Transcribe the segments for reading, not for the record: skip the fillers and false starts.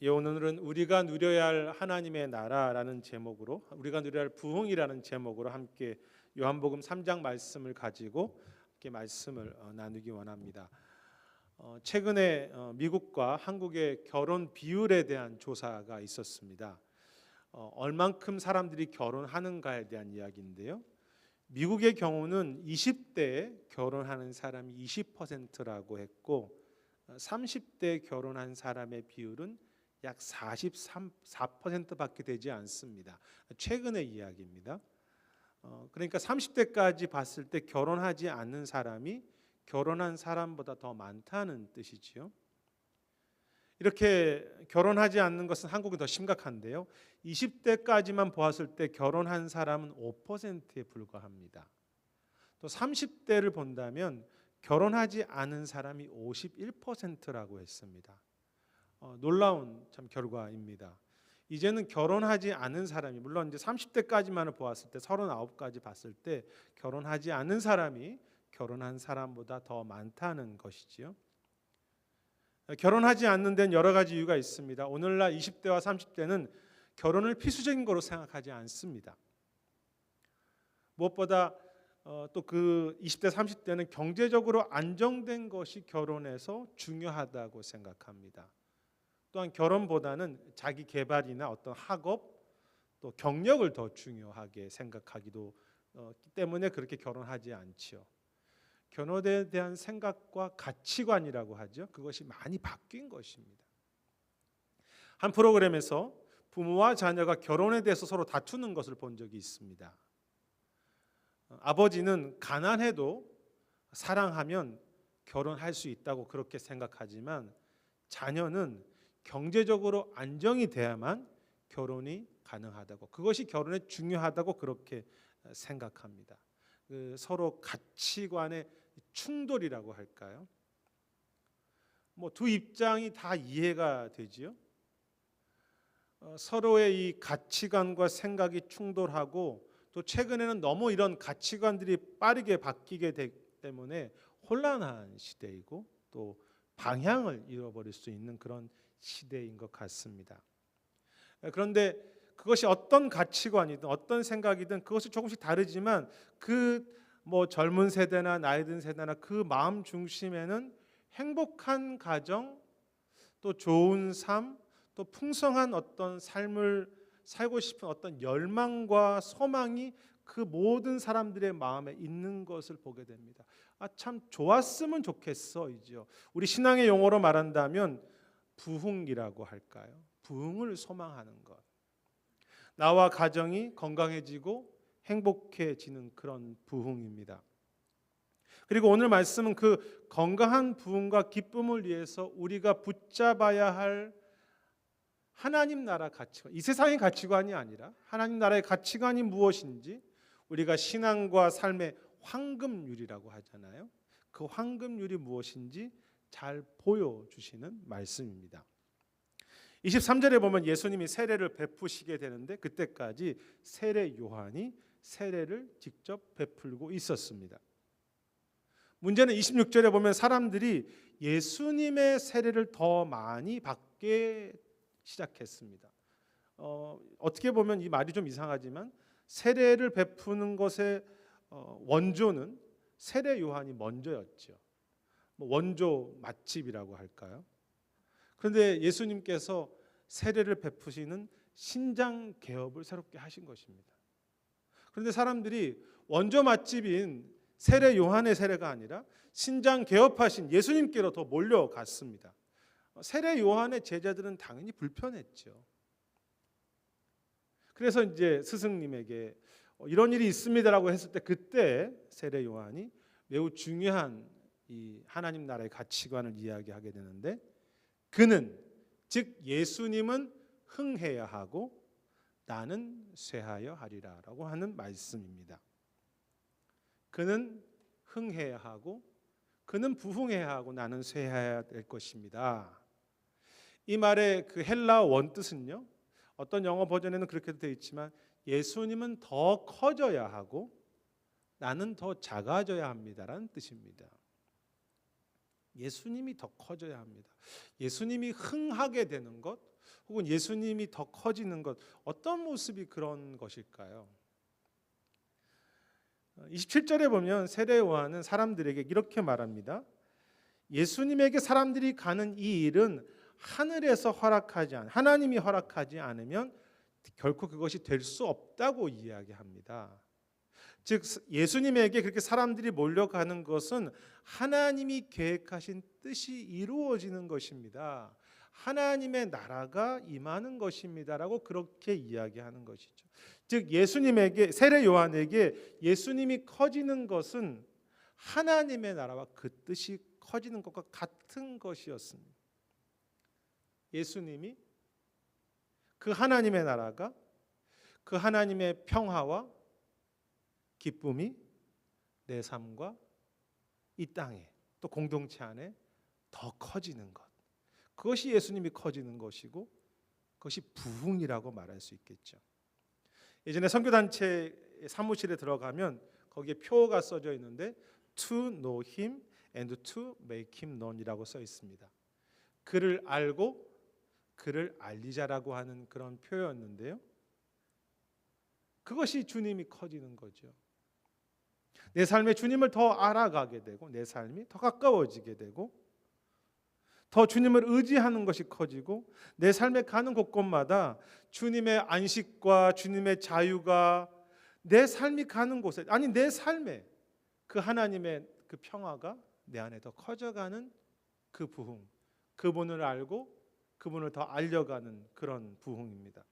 오늘은 우리가 누려야 할 하나님의 나라라는 제목으로, 우리가 누려야 할 부흥이라는 제목으로 함께 요한복음 3장 말씀을 가지고 함께 말씀을 나누기 원합니다. 최근에 미국과 한국의 결혼 비율에 대한 조사가 있었습니다. 얼만큼 사람들이 결혼하는가에 대한 이야기인데요. 미국의 경우는 20대에 결혼하는 사람이 20%라고 했고 30대에 결혼한 사람의 비율은 약 44%밖에 되지 않습니다. 최근의 이야기입니다. 그러니까 30대까지 봤을 때 결혼하지 않는 사람이 결혼한 사람보다 더 많다는 뜻이지요. 이렇게 결혼하지 않는 것은 한국은 더 심각한데요. 20대까지만 보았을 때 결혼한 사람은 5%에 불과합니다. 또 30대를 본다면 결혼하지 않은 사람이 51%라고 했습니다. 놀라운 참 결과입니다. 이제는 결혼하지 않은 사람이, 물론 이제 30대까지만을 보았을 때 39까지 봤을 때 결혼하지 않은 사람이 결혼한 사람보다 더 많다는 것이지요. 결혼하지 않는 데는 여러 가지 이유가 있습니다. 오늘날 20대와 30대는 결혼을 필수적인 거로 생각하지 않습니다. 무엇보다 또 그 20대 30대는 경제적으로 안정된 것이 결혼에서 중요하다고 생각합니다. 또한 결혼보다는 자기 개발이나 어떤 학업 또 경력을 더 중요하게 생각하기도 때문에 그렇게 결혼하지 않지요. 결혼에 대한 생각과 가치관이라고 하죠. 그것이 많이 바뀐 것입니다. 한 프로그램에서 부모와 자녀가 결혼에 대해서 서로 다투는 것을 본 적이 있습니다. 아버지는 가난해도 사랑하면 결혼할 수 있다고 그렇게 생각하지만 자녀는 경제적으로 안정이 돼야만 결혼이 가능하다고, 그것이 결혼에 중요하다고 그렇게 생각합니다. 서로 가치관의 충돌이라고 할까요? 두 입장이 다 이해가 되지요. 서로의 이 가치관과 생각이 충돌하고 또 최근에는 너무 이런 가치관들이 빠르게 바뀌게 되기 때문에 혼란한 시대이고 또 방향을 잃어버릴 수 있는 그런 시대인 것 같습니다. 그런데 그것이 어떤 가치관이든 어떤 생각이든 그것이 조금씩 다르지만 젊은 세대나 나이 든 세대나 그 마음 중심에는 행복한 가정, 또 좋은 삶, 또 풍성한 어떤 삶을 살고 싶은 어떤 열망과 소망이 그 모든 사람들의 마음에 있는 것을 보게 됩니다. 참 좋았으면 좋겠어이죠. 우리 신앙의 용어로 말한다면 부흥이라고 할까요? 부흥을 소망하는 것. 나와 가정이 건강해지고 행복해지는 그런 부흥입니다. 그리고 오늘 말씀은 그 건강한 부흥과 기쁨을 위해서 우리가 붙잡아야 할 하나님 나라 가치관, 이 세상의 가치관이 아니라 하나님 나라의 가치관이 무엇인지, 우리가 신앙과 삶의 황금률이라고 하잖아요. 그 황금률이 무엇인지 잘 보여주시는 말씀입니다. 23절에 보면 예수님이 세례를 베푸시게 되는데 그때까지 세례 요한이 세례를 직접 베풀고 있었습니다. 문제는 26절에 보면 사람들이 예수님의 세례를 더 많이 받게 시작했습니다. 어떻게 보면 이 말이 좀 이상하지만 세례를 베푸는 것의 원조는 세례 요한이 먼저였죠. 원조 맛집이라고 할까요? 그런데 예수님께서 세례를 베푸시는 신장 개업을 새롭게 하신 것입니다. 그런데 사람들이 원조 맛집인 세례 요한의 세례가 아니라 신장 개업하신 예수님께로 더 몰려갔습니다. 세례 요한의 제자들은 당연히 불편했죠. 그래서 이제 스승님에게 이런 일이 있습니다라고 했을 때 그때 세례 요한이 매우 중요한 이 하나님 나라의 가치관을 이야기하게 되는데, 그는 즉 예수님은 흥해야 하고 나는 쇠하여 하리라라고 하는 말씀입니다. 그는 흥해야 하고 그는 부흥해야 하고 나는 쇠해야 될 것입니다. 이 말의 그 헬라어 원뜻은요, 어떤 영어 버전에는 그렇게 되어 있지만 예수님은 더 커져야 하고 나는 더 작아져야 합니다라는 뜻입니다. 예수님이 더 커져야 합니다. 예수님이 흥하게 되는 것, 혹은 예수님이 더 커지는 것, 어떤 모습이 그런 것일까요? 27절에 보면 세례 요한은 사람들에게 이렇게 말합니다. 예수님에게 사람들이 가는 이 일은 하나님이 허락하지 않으면 결코 그것이 될 수 없다고 이야기합니다. 즉 예수님에게 그렇게 사람들이 몰려가는 것은 하나님이 계획하신 뜻이 이루어지는 것입니다. 하나님의 나라가 임하는 것입니다라고 그렇게 이야기하는 것이죠. 즉 예수님에게, 세례 요한에게 예수님이 커지는 것은 하나님의 나라와 그 뜻이 커지는 것과 같은 것이었습니다. 예수님이, 그 하나님의 나라가, 그 하나님의 평화와 기쁨이 내 삶과 이 땅에 또 공동체 안에 더 커지는 것, 그것이 예수님이 커지는 것이고 그것이 부흥이라고 말할 수 있겠죠. 예전에 선교단체 사무실에 들어가면 거기에 표가 써져 있는데 To know him and to make him known이라고 써 있습니다. 그를 알고 그를 알리자라고 하는 그런 표였는데요, 그것이 주님이 커지는 거죠. 내 삶에 주님을 더 알아가게 되고 내 삶이 더 가까워지게 되고 더 주님을 의지하는 것이 커지고 내 삶에 가는 곳곳마다 주님의 안식과 주님의 자유가 내 삶이 가는 곳에, 아니 내 삶에 그 하나님의 그 평화가 내 안에 더 커져가는 그 부흥, 그분을 알고 그분을 더 알려가는 그런 부흥입니다.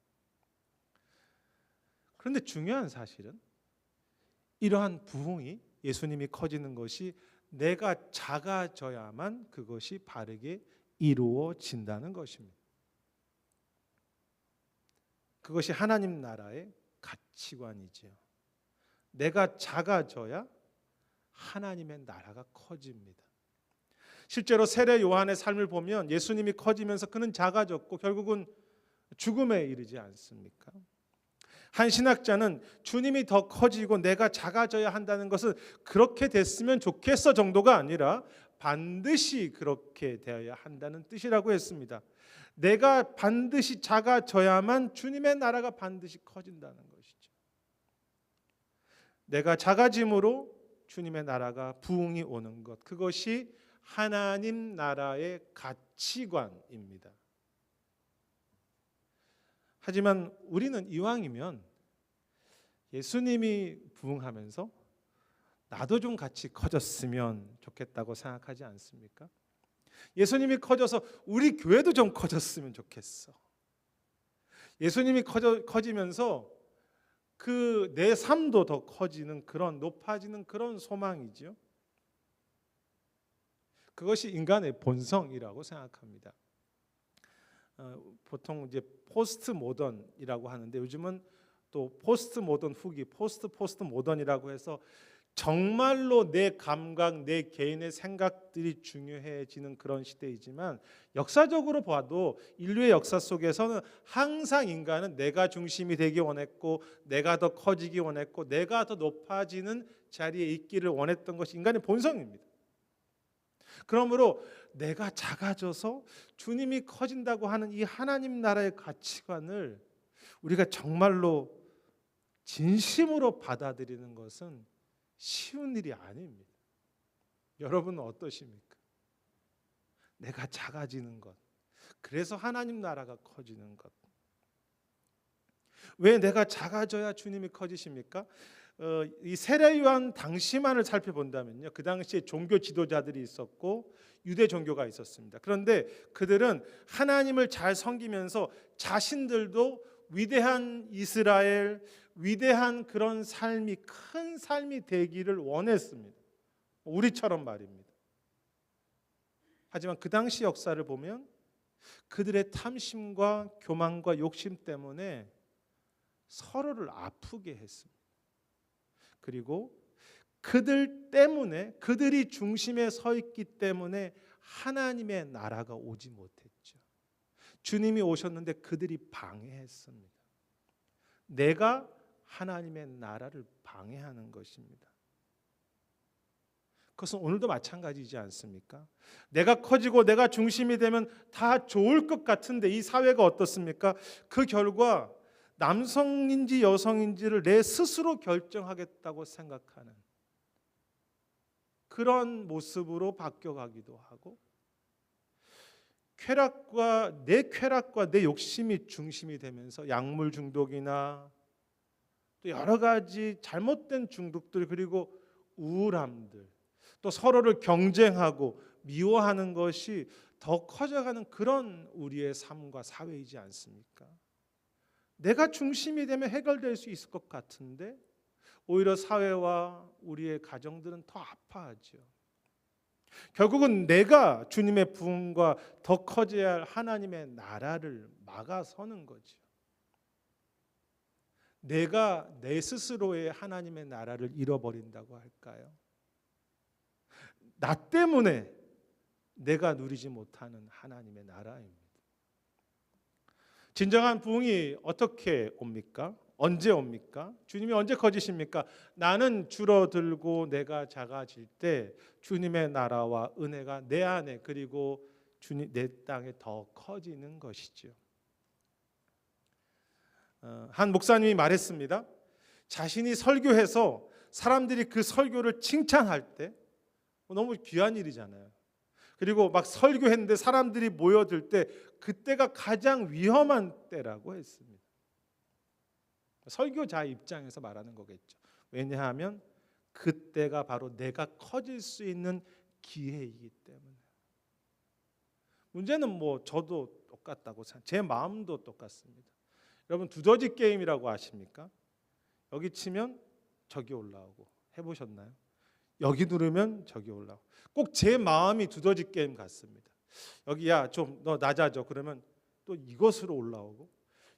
그런데 중요한 사실은 이러한 부흥이, 예수님이 커지는 것이 내가 작아져야만 그것이 바르게 이루어진다는 것입니다. 그것이 하나님 나라의 가치관이지요. 내가 작아져야 하나님의 나라가 커집니다. 실제로 세례 요한의 삶을 보면 예수님이 커지면서 그는 작아졌고 결국은 죽음에 이르지 않습니까? 한 신학자는 주님이 더 커지고 내가 작아져야 한다는 것은 그렇게 됐으면 좋겠어 정도가 아니라 반드시 그렇게 되어야 한다는 뜻이라고 했습니다. 내가 반드시 작아져야만 주님의 나라가 반드시 커진다는 것이죠. 내가 작아짐으로 주님의 나라가 부흥이 오는 것, 그것이 하나님 나라의 가치관입니다. 하지만 우리는 이왕이면 예수님이 부흥하면서 나도 좀 같이 커졌으면 좋겠다고 생각하지 않습니까? 예수님이 커져서 우리 교회도 좀 커졌으면 좋겠어. 예수님이 커지면서 그 내 삶도 더 커지는 그런, 높아지는 그런 소망이죠. 그것이 인간의 본성이라고 생각합니다. 보통 이제 포스트 모던이라고 하는데 요즘은 또 포스트 모던 후기, 포스트 모던이라고 해서 정말로 내 감각, 내 개인의 생각들이 중요해지는 그런 시대이지만 역사적으로 봐도 인류의 역사 속에서는 항상 인간은 내가 중심이 되기 원했고 내가 더 커지기 원했고 내가 더 높아지는 자리에 있기를 원했던 것이 인간의 본성입니다. 그러므로 내가 작아져서 주님이 커진다고 하는 이 하나님 나라의 가치관을 우리가 정말로 진심으로 받아들이는 것은 쉬운 일이 아닙니다. 여러분은 어떠십니까? 내가 작아지는 것, 그래서 하나님 나라가 커지는 것. 왜 내가 작아져야 주님이 커지십니까? 이 세례 요한 당시만을 살펴본다면요, 그 당시에 종교 지도자들이 있었고 유대 종교가 있었습니다. 그런데 그들은 하나님을 잘 섬기면서 자신들도 위대한 이스라엘, 위대한 그런 삶이, 큰 삶이 되기를 원했습니다. 우리처럼 말입니다. 하지만 그 당시 역사를 보면 그들의 탐심과 교만과 욕심 때문에 서로를 아프게 했습니다. 그리고 그들 때문에, 그들이 중심에 서 있기 때문에 하나님의 나라가 오지 못했죠. 주님이 오셨는데 그들이 방해했습니다. 내가 하나님의 나라를 방해하는 것입니다. 그것은 오늘도 마찬가지지 않습니까? 내가 커지고 내가 중심이 되면 다 좋을 것 같은데 이 사회가 어떻습니까? 그 결과 남성인지 여성인지를 내 스스로 결정하겠다고 생각하는 그런 모습으로 바뀌어가기도 하고, 쾌락과 내 욕심이 중심이 되면서 약물 중독이나 또 여러 가지 잘못된 중독들, 그리고 우울함들, 또 서로를 경쟁하고 미워하는 것이 더 커져가는 그런 우리의 삶과 사회이지 않습니까? 내가 중심이 되면 해결될 수 있을 것 같은데 오히려 사회와 우리의 가정들은 더 아파하죠. 결국은 내가 주님의 부흥과 더 커져야 할 하나님의 나라를 막아서는 거죠. 내가 내 스스로의 하나님의 나라를 잃어버린다고 할까요? 나 때문에 내가 누리지 못하는 하나님의 나라입니다. 진정한 부흥이 어떻게 옵니까? 언제 옵니까? 주님이 언제 커지십니까? 나는 줄어들고 내가 작아질 때 주님의 나라와 은혜가 내 안에, 그리고 내 땅에 더 커지는 것이죠. 한 목사님이 말했습니다. 자신이 설교해서 사람들이 그 설교를 칭찬할 때 너무 귀한 일이잖아요. 그리고 막 설교했는데 사람들이 모여들 때 그때가 가장 위험한 때라고 했습니다. 설교자 입장에서 말하는 거겠죠. 왜냐하면 그때가 바로 내가 커질 수 있는 기회이기 때문에. 문제는 저도 똑같다고 생각해요. 제 마음도 똑같습니다. 여러분 두더지 게임이라고 아십니까? 여기 치면 저기 올라오고, 해보셨나요? 여기 누르면 저기 올라오고. 꼭 제 마음이 두더지 게임 같습니다. 여기 좀 너 낮아져, 그러면 또 이것으로 올라오고,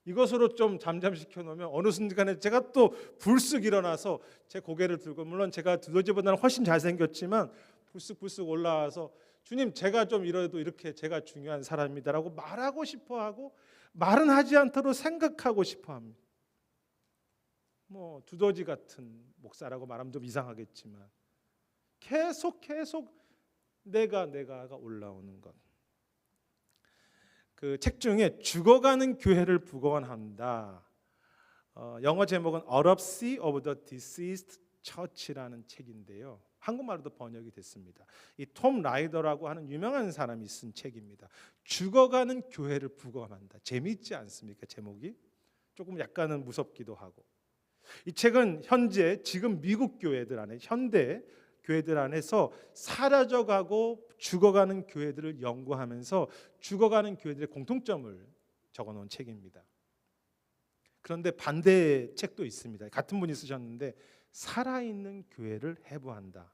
이것으로 좀 잠잠시켜 놓으면 어느 순간에 제가 또 불쑥 일어나서 제 고개를 들고, 물론 제가 두더지보다는 훨씬 잘생겼지만 불쑥 올라와서 주님 제가 좀 이래도 이렇게 제가 중요한 사람이다라고 말하고 싶어하고, 말은 하지 않도록 생각하고 싶어합니다. 두더지 같은 목사라고 말하면 좀 이상하겠지만 계속 내가가 올라오는 것. 그 책 중에 죽어가는 교회를 부건한다. 영어 제목은 Autopsy of the Deceased Church라는 책인데요. 한국말로도 번역이 됐습니다. 이 톰 라이더라고 하는 유명한 사람이 쓴 책입니다. 죽어가는 교회를 부검한다. 재미있지 않습니까? 제목이 조금 약간은 무섭기도 하고. 이 책은 지금 미국 교회들 안에, 현대 교회들 안에서 사라져가고 죽어가는 교회들을 연구하면서 죽어가는 교회들의 공통점을 적어놓은 책입니다. 그런데 반대의 책도 있습니다. 같은 분이 쓰셨는데 살아있는 교회를 해부한다.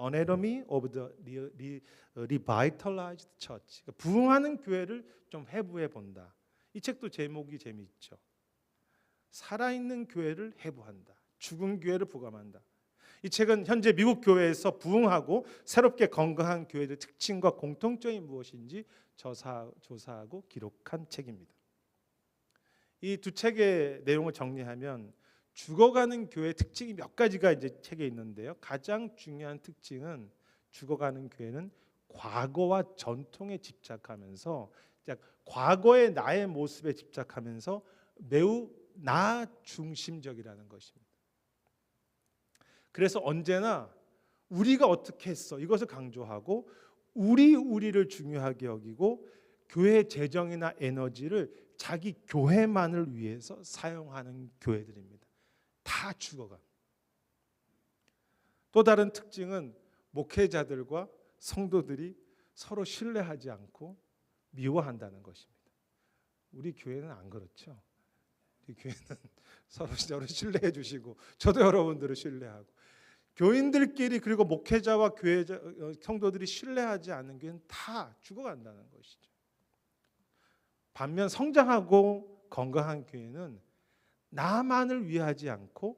Anatomy of the Revitalized Church. 부흥하는 교회를 좀 해부해 본다. 이 책도 제목이 재미있죠. 살아있는 교회를 해부한다. 죽은 교회를 부감한다. 이 책은 현재 미국 교회에서 부흥하고 새롭게 건강한 교회의 특징과 공통점이 무엇인지 조사하고 기록한 책입니다. 이 두 책의 내용을 정리하면 죽어가는 교회의 특징이 몇 가지가 이제 책에 있는데요. 가장 중요한 특징은 죽어가는 교회는 과거와 전통에 집착하면서, 과거의 나의 모습에 집착하면서 매우 나 중심적이라는 것입니다. 그래서 언제나 우리가 어떻게 했어 이것을 강조하고 우리를 중요하게 여기고 교회 재정이나 에너지를 자기 교회만을 위해서 사용하는 교회들입니다. 다 죽어가. 또 다른 특징은 목회자들과 성도들이 서로 신뢰하지 않고 미워한다는 것입니다. 우리 교회는 안 그렇죠. 우리 교회는 서로 신뢰해 주시고 저도 여러분들을 신뢰하고, 교인들끼리 그리고 목회자와 성도들이 신뢰하지 않는 교회는 다 죽어간다는 것이죠. 반면 성장하고 건강한 교회는 나만을 위하지 않고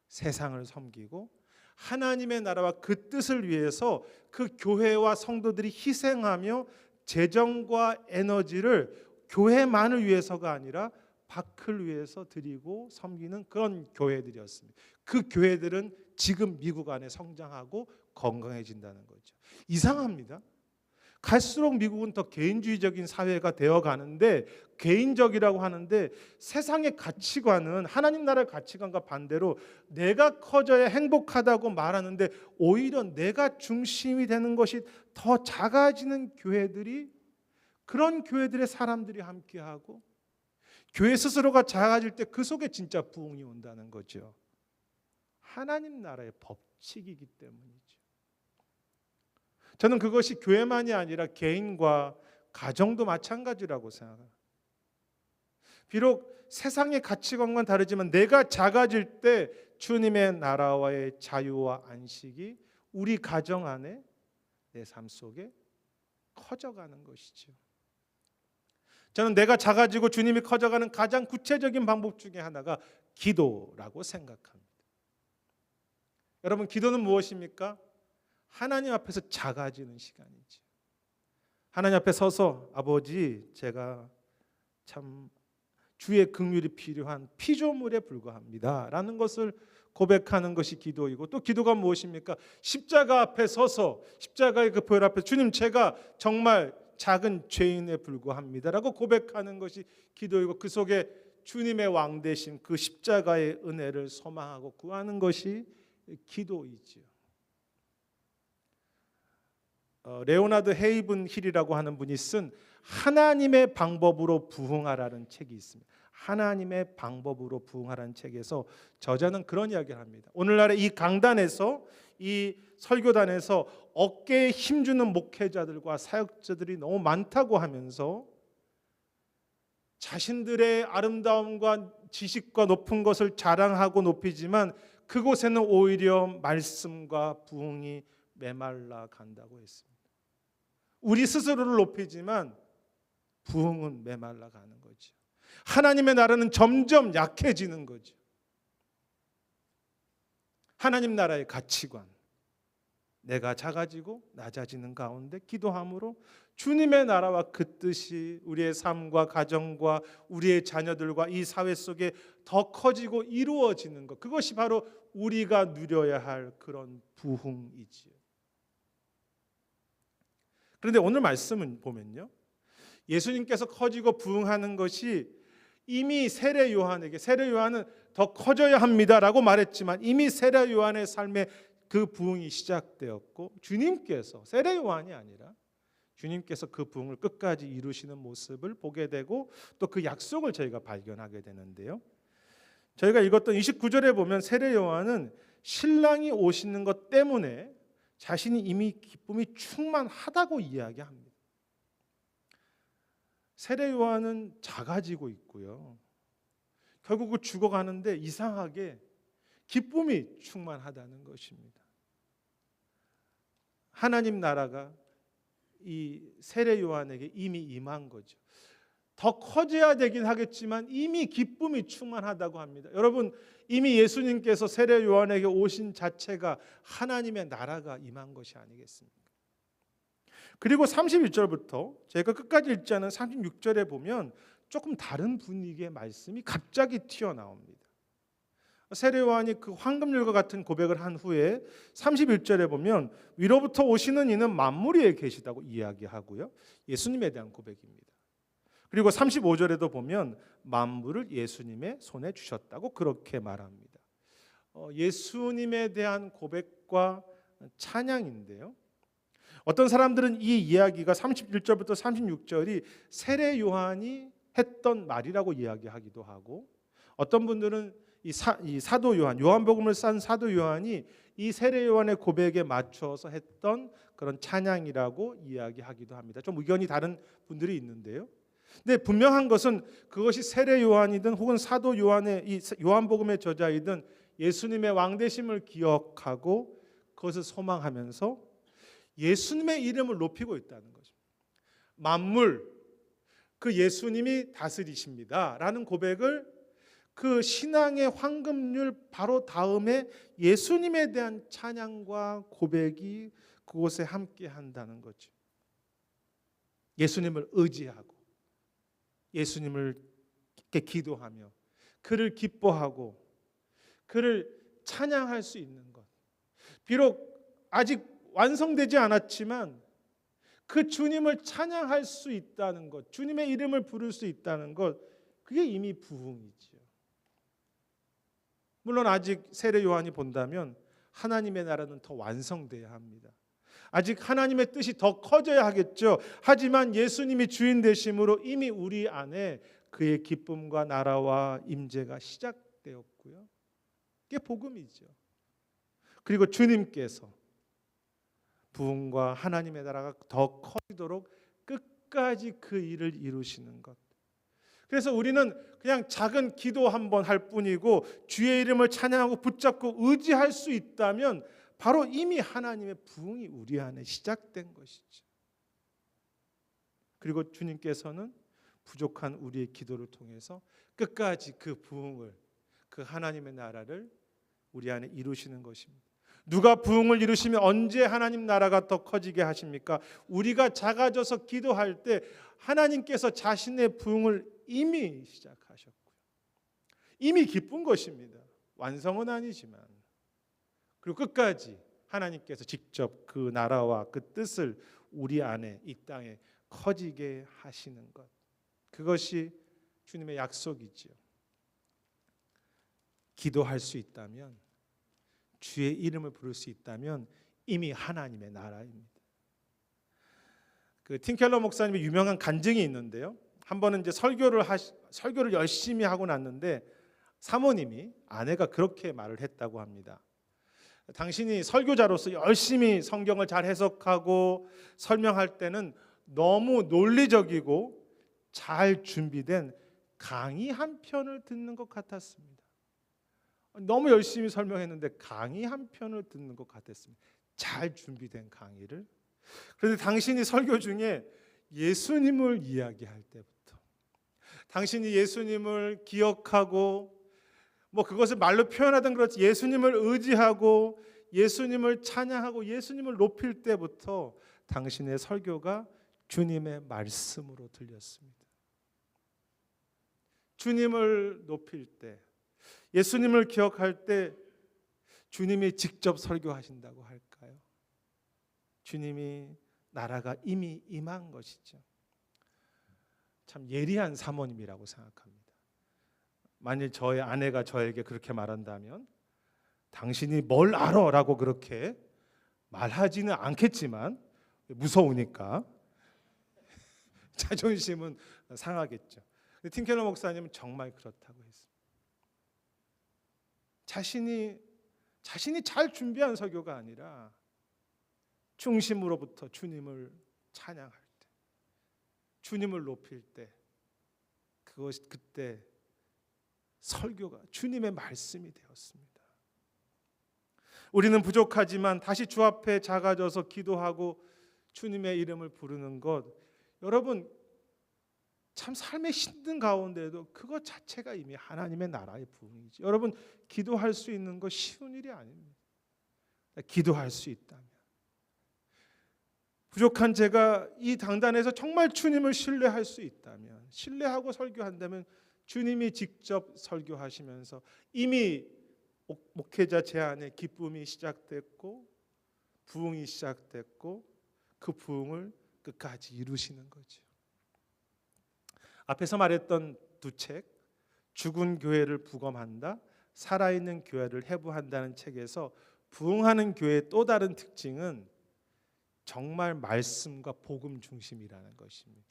세상을 섬기고 하나님의 나라와 그 뜻을 위해서 그 교회와 성도들이 희생하며 재정과 에너지를 교회만을 위해서가 아니라 밖을 위해서 드리고 섬기는 그런 교회들이었습니다. 그 교회들은 지금 미국 안에 성장하고 건강해진다는 거죠. 이상합니다. 갈수록 미국은 더 개인주의적인 사회가 되어 가는데, 개인적이라고 하는데 세상의 가치관은 하나님 나라의 가치관과 반대로 내가 커져야 행복하다고 말하는데 오히려 내가 중심이 되는 것이 더 작아지는 교회들이, 그런 교회들의 사람들이 함께하고 교회 스스로가 작아질 때 그 속에 진짜 부흥이 온다는 거죠. 하나님 나라의 법칙이기 때문이죠. 저는 그것이 교회만이 아니라 개인과 가정도 마찬가지라고 생각합니다. 비록 세상의 가치관과는 다르지만 내가 작아질 때 주님의 나라와의 자유와 안식이 우리 가정 안에, 내 삶 속에 커져가는 것이죠. 저는 내가 작아지고 주님이 커져가는 가장 구체적인 방법 중에 하나가 기도라고 생각합니다. 여러분, 기도는 무엇입니까? 하나님 앞에서 작아지는 시간이죠. 하나님 앞에 서서 아버지, 제가 참 주의 긍휼이 필요한 피조물에 불과합니다 라는 것을 고백하는 것이 기도이고, 또 기도가 무엇입니까? 십자가 앞에 서서 십자가의 그 보혈 앞에 주님, 제가 정말 작은 죄인에 불과합니다 라고 고백하는 것이 기도이고, 그 속에 주님의 왕 되신 그 십자가의 은혜를 소망하고 구하는 것이 기도이지요. 레오나드 헤이븐 힐이라고 하는 분이 쓴 하나님의 방법으로 부흥하라는 책이 있습니다. 하나님의 방법으로 부흥하라는 책에서 저자는 그런 이야기를 합니다. 오늘날의 이 강단에서, 이 설교단에서 어깨에 힘주는 목회자들과 사역자들이 너무 많다고 하면서 자신들의 아름다움과 지식과 높은 것을 자랑하고 높이지만 그곳에는 오히려 말씀과 부흥이 메말라 간다고 했습니다. 우리 스스로를 높이지만 부흥은 메말라 가는 거죠. 하나님의 나라는 점점 약해지는 거죠. 하나님 나라의 가치관, 내가 작아지고 낮아지는 가운데 기도함으로 주님의 나라와 그 뜻이 우리의 삶과 가정과 우리의 자녀들과 이 사회 속에 더 커지고 이루어지는 것, 그것이 바로 우리가 누려야 할 그런 부흥이지요. 그런데 오늘 말씀은 보면요, 예수님께서 커지고 부흥하는 것이 이미 세례 요한에게, 세례 요한은 더 커져야 합니다라고 말했지만 이미 세례 요한의 삶에 그 부흥이 시작되었고, 주님께서, 세례 요한이 아니라 주님께서 그 부흥을 끝까지 이루시는 모습을 보게 되고, 또 그 약속을 저희가 발견하게 되는데요, 저희가 읽었던 29절에 보면 세례 요한은 신랑이 오시는 것 때문에 자신이 이미 기쁨이 충만하다고 이야기합니다. 세례 요한은 작아지고 있고요, 결국은 죽어가는데 이상하게 기쁨이 충만하다는 것입니다. 하나님 나라가 이 세례 요한에게 이미 임한 거죠. 더 커져야 되긴 하겠지만 이미 기쁨이 충만하다고 합니다. 여러분, 이미 예수님께서 세례 요한에게 오신 자체가 하나님의 나라가 임한 것이 아니겠습니까? 그리고 31절부터 제가 끝까지 읽지 않은 36절에 보면 조금 다른 분위기의 말씀이 갑자기 튀어나옵니다. 세례 요한이 그 황금률과 같은 고백을 한 후에 31절에 보면 위로부터 오시는 이는 만물 위에 계시다고 이야기하고요, 예수님에 대한 고백입니다. 그리고 35절에도 보면 만물을 예수님의 손에 주셨다고 그렇게 말합니다. 예수님에 대한 고백과 찬양인데요, 어떤 사람들은 이 이야기가 31절부터 36절이 세례 요한이 했던 말이라고 이야기하기도 하고, 어떤 분들은 이 사도 요한, 요한복음을 쓴 사도 요한이 이 세례 요한의 고백에 맞춰서 했던 그런 찬양이라고 이야기하기도 합니다. 좀 의견이 다른 분들이 있는데요, 근데 분명한 것은 그것이 세례 요한이든 혹은 사도 요한의 이 요한복음의 저자이든 예수님의 왕되심을 기억하고 그것을 소망하면서 예수님의 이름을 높이고 있다는 거죠. 만물, 그 예수님이 다스리십니다 라는 고백을 그 신앙의 황금률 바로 다음에 예수님에 대한 찬양과 고백이 그곳에 함께 한다는 거죠. 예수님을 의지하고 예수님을 기도하며 그를 기뻐하고 그를 찬양할 수 있는 것. 비록 아직 완성되지 않았지만 그 주님을 찬양할 수 있다는 것, 주님의 이름을 부를 수 있다는 것, 그게 이미 부흥이지요. 물론 아직 세례 요한이 본다면 하나님의 나라는 더 완성돼야 합니다. 아직 하나님의 뜻이 더 커져야 하겠죠. 하지만 예수님이 주인 되심으로 이미 우리 안에 그의 기쁨과 나라와 임재가 시작되었고요. 그게 복음이죠. 그리고 주님께서 부흥과 하나님의 나라가 더 커지도록 끝까지 그 일을 이루시는 것. 그래서 우리는 그냥 작은 기도 한번 할 뿐이고 주의 이름을 찬양하고 붙잡고 의지할 수 있다면 바로 이미 하나님의 부흥이 우리 안에 시작된 것이죠. 그리고 주님께서는 부족한 우리의 기도를 통해서 끝까지 그 부흥을, 그 하나님의 나라를 우리 안에 이루시는 것입니다. 누가 부흥을 이루시면 언제 하나님 나라가 더 커지게 하십니까? 우리가 작아져서 기도할 때 하나님께서 자신의 부흥을 이미 시작하셨고요. 이미 기쁜 것입니다. 완성은 아니지만. 그리고 끝까지 하나님께서 직접 그 나라와 그 뜻을 우리 안에 이 땅에 커지게 하시는 것. 그것이 주님의 약속이지요. 기도할 수 있다면, 주의 이름을 부를 수 있다면 이미 하나님의 나라입니다. 그 팀켈러 목사님의 유명한 간증이 있는데요. 한 번은 이제 설교를 열심히 하고 났는데 사모님이, 아내가 그렇게 말을 했다고 합니다. 당신이 설교자로서 열심히 성경을 잘 해석하고 설명할 때는 너무 논리적이고 잘 준비된 강의 한 편을 듣는 것 같았습니다. 너무 열심히 설명했는데 강의 한 편을 듣는 것 같았습니다. 잘 준비된 강의를. 그런데 당신이 설교 중에 예수님을 이야기할 때부터, 당신이 예수님을 기억하고 그것을 말로 표현하든 그렇지, 예수님을 의지하고 예수님을 찬양하고 예수님을 높일 때부터 당신의 설교가 주님의 말씀으로 들렸습니다. 주님을 높일 때, 예수님을 기억할 때 주님이 직접 설교하신다고 할까요? 주님이 나라가 이미 임한 것이죠. 참 예리한 사모님이라고 생각합니다. 만일 저의 아내가 저에게 그렇게 말한다면 당신이 뭘 알아? 라고 그렇게 말하지는 않겠지만 무서우니까 자존심은 상하겠죠. 팀켈러 목사님은 정말 그렇다고 했습니다. 자신이 잘 준비한 설교가 아니라 중심으로부터 주님을 찬양할 때, 주님을 높일 때, 그때 설교가 주님의 말씀이 되었습니다. 우리는 부족하지만 다시 주 앞에 작아져서 기도하고 주님의 이름을 부르는 것, 여러분 참 삶의 힘든 가운데도 그것 자체가 이미 하나님의 나라의 부흥이죠. 여러분 기도할 수 있는 것 쉬운 일이 아닙니다. 기도할 수 있다면, 부족한 제가 이 당단에서 정말 주님을 신뢰할 수 있다면, 신뢰하고 설교한다면 주님이 직접 설교하시면서 이미 목회자 제 안에 기쁨이 시작됐고 부흥이 시작됐고 그 부흥을 끝까지 이루시는 거죠. 앞에서 말했던 두 책, 죽은 교회를 부검한다, 살아있는 교회를 회부한다는 책에서 부흥하는 교회의 또 다른 특징은 정말 말씀과 복음 중심이라는 것입니다.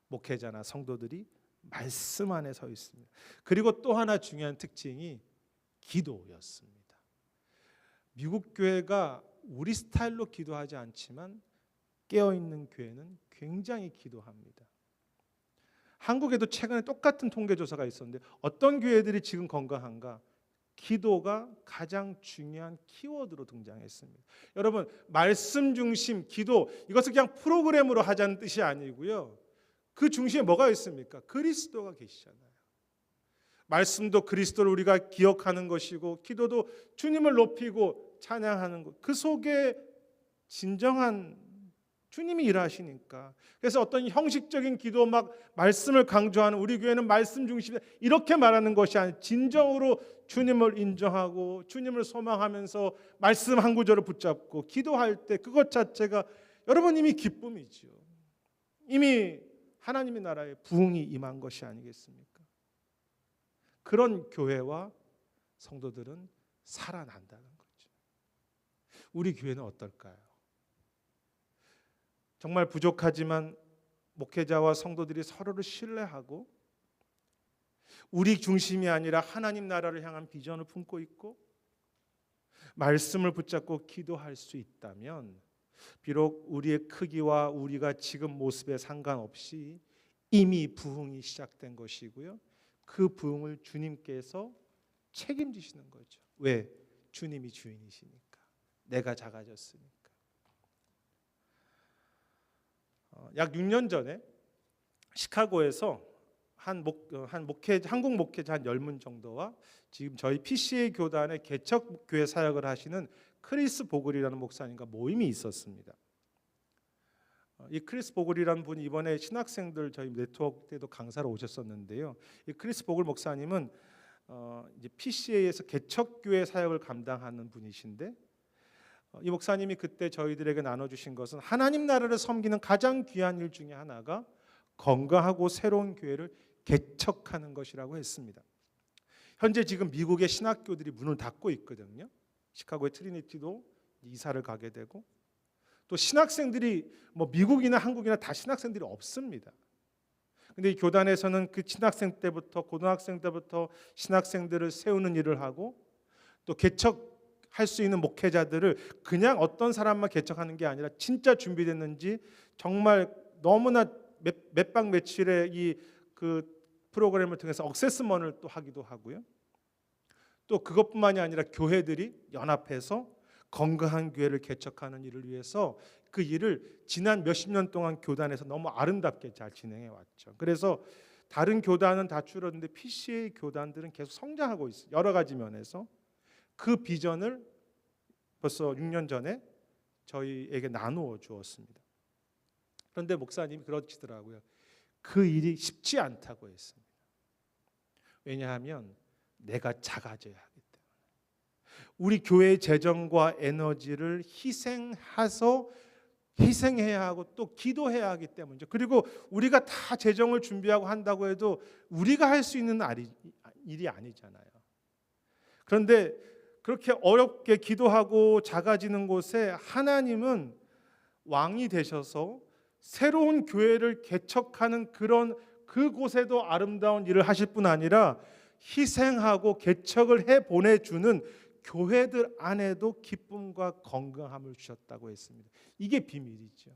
목회자나 성도들이 말씀 안에 서 있습니다. 그리고 또 하나 중요한 특징이 기도였습니다. 미국 교회가 우리 스타일로 기도하지 않지만 깨어있는 교회는 굉장히 기도합니다. 한국에도 최근에 똑같은 통계조사가 있었는데 어떤 교회들이 지금 건강한가? 기도가 가장 중요한 키워드로 등장했습니다. 여러분, 말씀 중심 기도, 이것을 그냥 프로그램으로 하자는 뜻이 아니고요. 그 중심에 뭐가 있습니까? 그리스도가 계시잖아요. 말씀도 그리스도를 우리가 기억하는 것이고 기도도 주님을 높이고 찬양하는 것, 그 속에 진정한 주님이 일하시니까. 그래서 어떤 형식적인 기도 막 말씀을 강조하는 우리 교회는 말씀 중심이다 이렇게 말하는 것이 아니라 진정으로 주님을 인정하고 주님을 소망하면서 말씀 한 구절을 붙잡고 기도할 때 그것 자체가 여러분 이미 기쁨이죠. 이미 하나님의 나라의 부흥이 임한 것이 아니겠습니까? 그런 교회와 성도들은 살아난다는 거죠. 우리 교회는 어떨까요? 정말 부족하지만 목회자와 성도들이 서로를 신뢰하고 우리 중심이 아니라 하나님 나라를 향한 비전을 품고 있고 말씀을 붙잡고 기도할 수 있다면 비록 우리의 크기와 우리가 지금 모습에 상관없이 이미 부흥이 시작된 것이고요. 그 부흥을 주님께서 책임지시는 거죠. 왜? 주님이 주인이시니까. 내가 작아졌으니까. 약 6년 전에 시카고에서 한국 목회자 한 10분 정도와 지금 저희 PCA 교단의 개척교회 사역을 하시는 크리스 보글이라는 목사님과 모임이 있었습니다. 이 크리스 보글이라는 분이 이번에 신학생들 저희 네트워크 때도 강사로 오셨었는데요. 이 크리스 보글 목사님은 이제 PCA에서 개척교회 사역을 감당하는 분이신데 이 목사님이 그때 저희들에게 나눠주신 것은 하나님 나라를 섬기는 가장 귀한 일 중에 하나가 건강하고 새로운 교회를 개척하는 것이라고 했습니다. 현재 지금 미국의 신학교들이 문을 닫고 있거든요. 시카고의 트리니티도 이사를 가게 되고 또 신학생들이 뭐 미국이나 한국이나 다 신학생들이 없습니다. 근데 이 교단에서는 그 신학생 때부터 고등학생 때부터 신학생들을 세우는 일을 하고 또 개척할 수 있는 목회자들을 그냥 어떤 사람만 개척하는 게 아니라 진짜 준비됐는지 정말 너무나 몇 박 며칠의 이 그 프로그램을 통해서 억세스먼을 또 하기도 하고요. 또 그것뿐만이 아니라 교회들이 연합해서 건강한 교회를 개척하는 일을 위해서 그 일을 지난 몇십 년 동안 교단에서 너무 아름답게 잘 진행해 왔죠. 그래서 다른 교단은 다 줄었는데 PCA 교단들은 계속 성장하고 있어요. 여러 가지 면에서 그 비전을 벌써 6년 전에 저희에게 나누어 주었습니다. 그런데 목사님이 그러시더라고요. 그 일이 쉽지 않다고 했습니다. 왜냐하면 내가 작아져야 하기 때문에 우리 교회의 재정과 에너지를 희생해야 하고 또 기도해야 하기 때문이죠. 그리고 우리가 다 재정을 준비하고 한다고 해도 우리가 할 수 있는 일이 아니잖아요. 그런데 그렇게 어렵게 기도하고 작아지는 곳에 하나님은 왕이 되셔서 새로운 교회를 개척하는 그곳에도 아름다운 일을 하실 뿐 아니라 희생하고 개척을 해 보내주는 교회들 안에도 기쁨과 건강함을 주셨다고 했습니다. 이게 비밀이죠.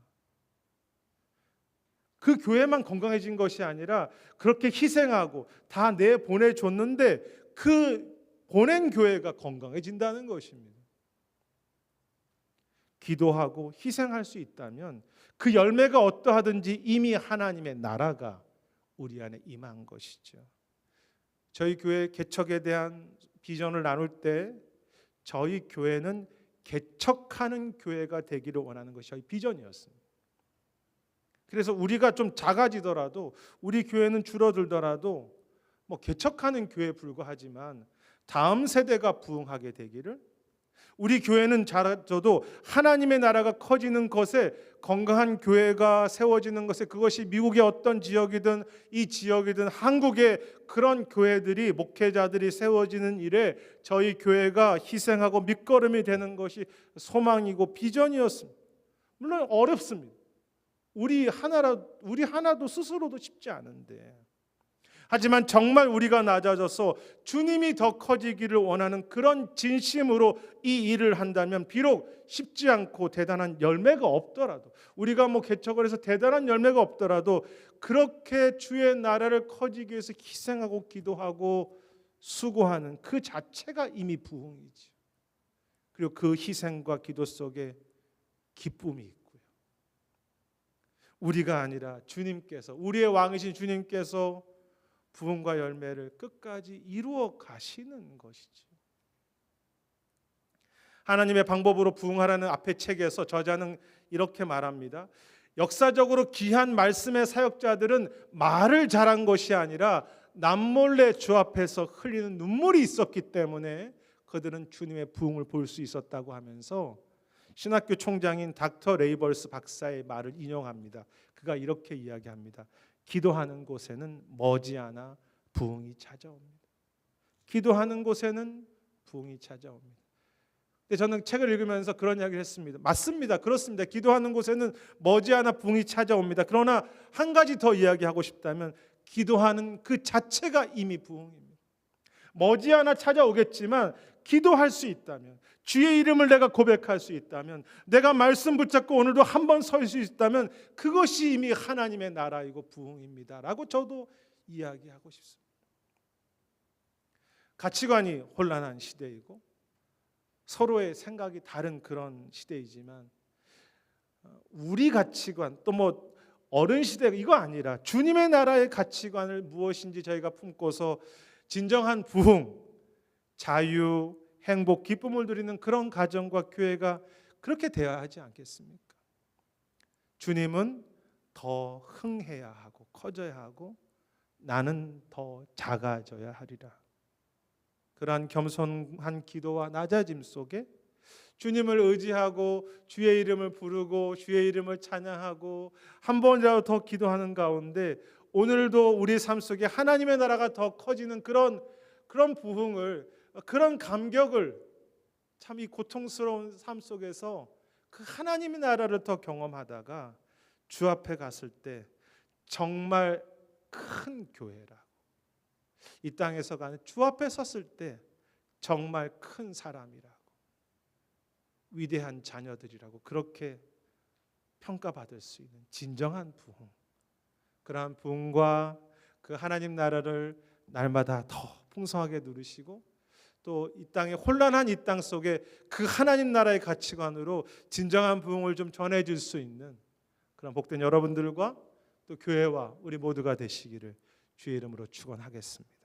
그 교회만 건강해진 것이 아니라 그렇게 희생하고 다 내보내줬는데 그 보낸 교회가 건강해진다는 것입니다. 기도하고 희생할 수 있다면 그 열매가 어떠하든지 이미 하나님의 나라가 우리 안에 임한 것이죠. 저희 교회 개척에 대한 비전을 나눌 때 저희 교회는 개척하는 교회가 되기를 원하는 것이 저희 비전이었습니다. 그래서 우리가 좀 작아지더라도 우리 교회는 줄어들더라도 뭐 개척하는 교회에 불과하지만 다음 세대가 부흥하게 되기를 우리 교회는 작아져도 하나님의 나라가 커지는 것에 건강한 교회가 세워지는 것에 그것이 미국의 어떤 지역이든 이 지역이든 한국의 그런 교회들이 목회자들이 세워지는 일에 저희 교회가 희생하고 밑거름이 되는 것이 소망이고 비전이었습니다. 물론 어렵습니다. 우리 하나도 스스로도 쉽지 않은데 하지만 정말 우리가 낮아져서 주님이 더 커지기를 원하는 그런 진심으로 이 일을 한다면 비록 쉽지 않고 대단한 열매가 없더라도 우리가 뭐 개척을 해서 대단한 열매가 없더라도 그렇게 주의 나라를 커지기 위해서 희생하고 기도하고 수고하는 그 자체가 이미 부흥이죠. 그리고 그 희생과 기도 속에 기쁨이 있고요. 우리가 아니라 주님께서 우리의 왕이신 주님께서 부흥과 열매를 끝까지 이루어 가시는 것이죠. 하나님의 방법으로 부흥하라는 앞의 책에서 저자는 이렇게 말합니다. 역사적으로 귀한 말씀의 사역자들은 말을 잘한 것이 아니라 남몰래 주 앞에서 흘리는 눈물이 있었기 때문에 그들은 주님의 부흥을 볼 수 있었다고 하면서 신학교 총장인 닥터 레이벌스 박사의 말을 인용합니다. 그가 이렇게 이야기합니다. 기도하는 곳에는 머지않아 부흥이 찾아옵니다. 기도하는 곳에는 부흥이 찾아옵니다. 근데 저는 책을 읽으면서 그런 이야기를 했습니다. 맞습니다. 그렇습니다. 기도하는 곳에는 머지않아 부흥이 찾아옵니다. 그러나 한 가지 더 이야기하고 싶다면 기도하는 그 자체가 이미 부흥입니다. 머지않아 찾아오겠지만 기도할 수 있다면, 주의 이름을 내가 고백할 수 있다면, 내가 말씀 붙잡고 오늘도 한 번 설 수 있다면 그것이 이미 하나님의 나라이고 부흥입니다 라고 저도 이야기하고 싶습니다. 가치관이 혼란한 시대이고 서로의 생각이 다른 그런 시대이지만 우리 가치관, 또 뭐 어른 시대 이거 아니라 주님의 나라의 가치관을 무엇인지 저희가 품고서 진정한 부흥, 자유, 행복, 기쁨을 누리는 그런 가정과 교회가 그렇게 되어야 하지 않겠습니까? 주님은 더 흥해야 하고 커져야 하고 나는 더 작아져야 하리라. 그러한 겸손한 기도와 낮아짐 속에 주님을 의지하고 주의 이름을 부르고 주의 이름을 찬양하고 한 번이라도 더 기도하는 가운데 오늘도 우리 삶 속에 하나님의 나라가 더 커지는 그런 부흥을, 그런 감격을, 참 이 고통스러운 삶 속에서 그 하나님의 나라를 더 경험하다가 주 앞에 갔을 때 정말 큰 교회라고, 이 땅에서 가는 주 앞에 섰을 때 정말 큰 사람이라고, 위대한 자녀들이라고 그렇게 평가받을 수 있는 진정한 부흥, 그러한 부흥과 그 하나님 나라를 날마다 더 풍성하게 누리시고 또 이 땅의 혼란한 이 땅 속에 그 하나님 나라의 가치관으로 진정한 부흥을 좀 전해줄 수 있는 그런 복된 여러분들과 또 교회와 우리 모두가 되시기를 주의 이름으로 축원하겠습니다.